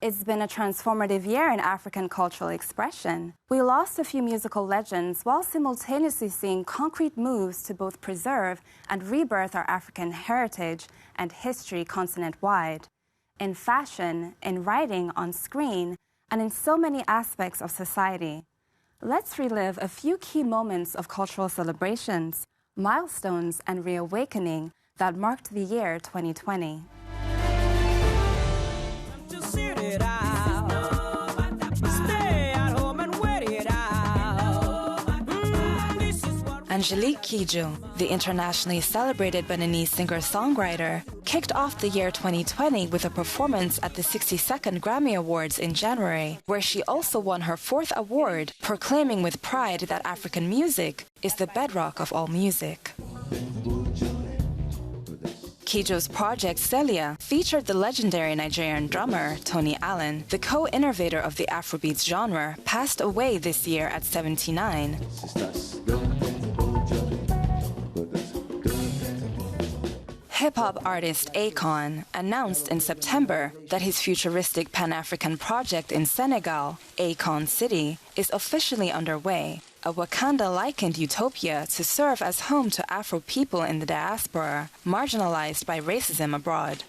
It's been a transformative year in African cultural expression. We lost a few musical legends while simultaneously seeing concrete moves to both preserve and rebirth our African heritage and history continent-wide. In fashion, in writing, on screen, and in so many aspects of society. Let's relive a few key moments of cultural celebrations, milestones, and reawakening that marked the year 2020. Angelique Kidjo, the internationally celebrated Beninese singer-songwriter, kicked off the year 2020 with a performance at the 62nd Grammy Awards in January, where she also won her 4th award, proclaiming with pride that African music is the bedrock of all music. Kidjo's project Celia featured the legendary Nigerian drummer Tony Allen. The co-innovator of the Afrobeats genre passed away this year at 79. Hip-hop artist Akon announced in September that his futuristic Pan-African project in Senegal, Akon City, is officially underway, a Wakanda-likened utopia to serve as home to Afro people in the diaspora, marginalized by racism abroad.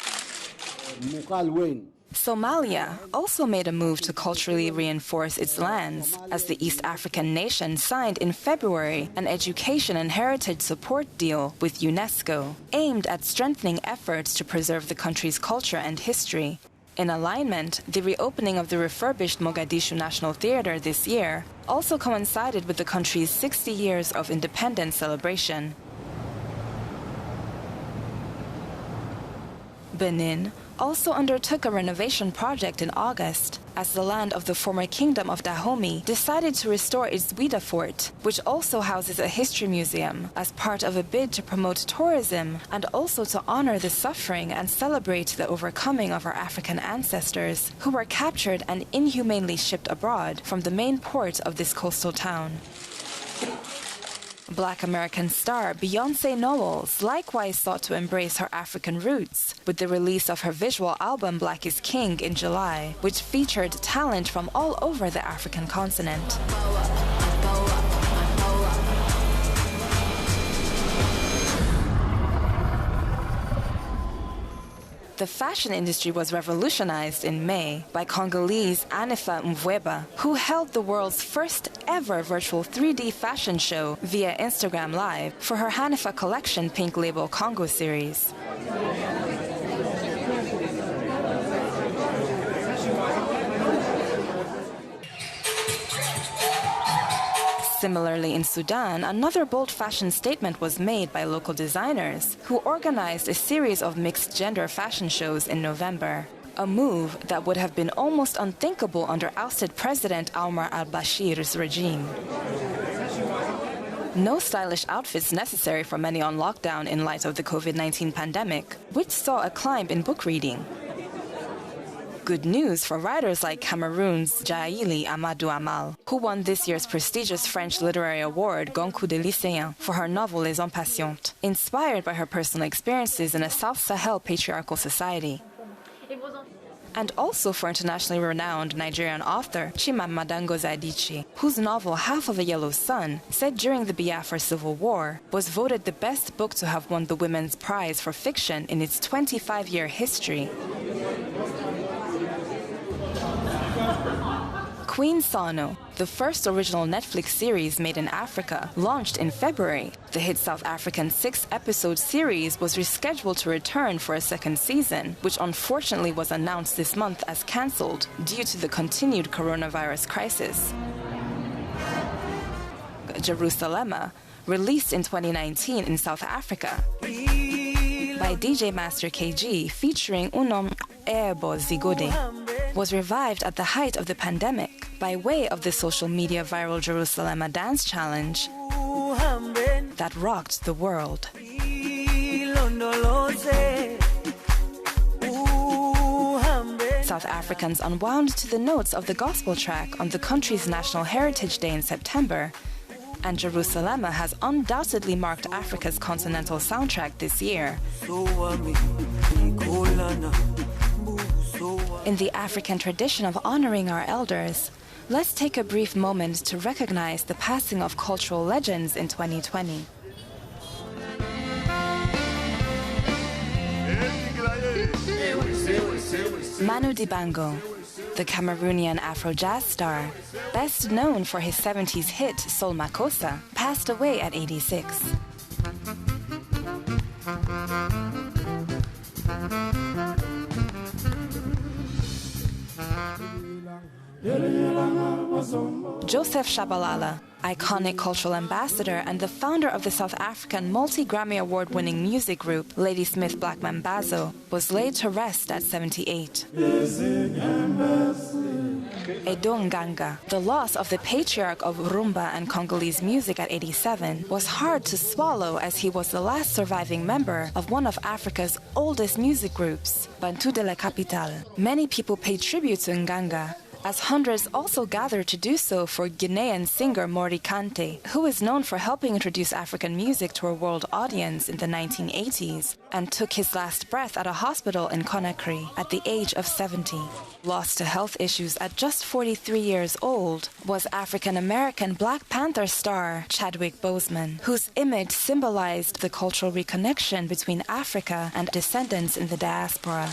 Somalia also made a move to culturally reinforce its lands, as the East African nation signed in February an education and heritage support deal with UNESCO, aimed at strengthening efforts to preserve the country's culture and history. In alignment, the reopening of the refurbished Mogadishu National Theatre this year also coincided with the country's 60 years of independence celebration. Benin also undertook a renovation project in August, as the land of the former kingdom of Dahomey decided to restore its Ouida fort, which also houses a history museum, as part of a bid to promote tourism and also to honor the suffering and celebrate the overcoming of our African ancestors, who were captured and inhumanely shipped abroad from the main port of this coastal town. Black American star Beyoncé Knowles likewise sought to embrace her African roots with the release of her visual album Black is King in July, which featured talent from all over the African continent. The fashion industry was revolutionized in May by Congolese Anifa Mvweba, who held the world's first ever virtual 3D fashion show via Instagram Live for her Hanifa Collection Pink Label Congo series. Similarly, in Sudan, another bold fashion statement was made by local designers who organized a series of mixed-gender fashion shows in November, a move that would have been almost unthinkable under ousted President Omar al-Bashir's regime. No stylish outfits necessary for many on lockdown in light of the COVID-19 pandemic, which saw a climb in book reading. Good news for writers like Cameroon's Jaili Amadou Amal, who won this year's prestigious French literary award Goncourt des Lycéens for her novel Les Impatientes, inspired by her personal experiences in a South Sahel patriarchal society. And also for internationally renowned Nigerian author Chimamanda Ngozi Adichie, whose novel Half of a Yellow Sun, set during the Biafra Civil War, was voted the best book to have won the Women's Prize for Fiction in its 25-year history. Queen Sano, the first original Netflix series made in Africa, launched in February. The hit South African 6-episode series was rescheduled to return for a second season, which unfortunately was announced this month as cancelled due to the continued coronavirus crisis. Jerusalema, released in 2019 in South Africa by DJ Master KG featuring Unom Ebo Zigode, was revived at the height of the pandemic by way of the social media viral Jerusalema dance challenge that rocked the world. South Africans unwound to the notes of the gospel track on the country's National Heritage Day in September, and Jerusalema has undoubtedly marked Africa's continental soundtrack this year. In the African tradition of honoring our elders, let's take a brief moment to recognize the passing of cultural legends in 2020. Manu Dibango, the Cameroonian Afro jazz star, best known for his 70s hit Sol Makossa, passed away at 86. Joseph Shabalala, iconic cultural ambassador and the founder of the South African multi-Grammy Award-winning music group Ladysmith Black Mambazo, was laid to rest at 78. Edonganga, the loss of the patriarch of rumba and Congolese music at 87, was hard to swallow as he was the last surviving member of one of Africa's oldest music groups, Bantu de la Capitale. Many people paid tribute to Nganga, as hundreds also gathered to do so for Guinean singer Mori Kante, who is known for helping introduce African music to a world audience in the 1980s, and took his last breath at a hospital in Conakry at the age of 70. Lost to health issues at just 43 years old was African-American Black Panther star Chadwick Boseman, whose image symbolized the cultural reconnection between Africa and descendants in the diaspora.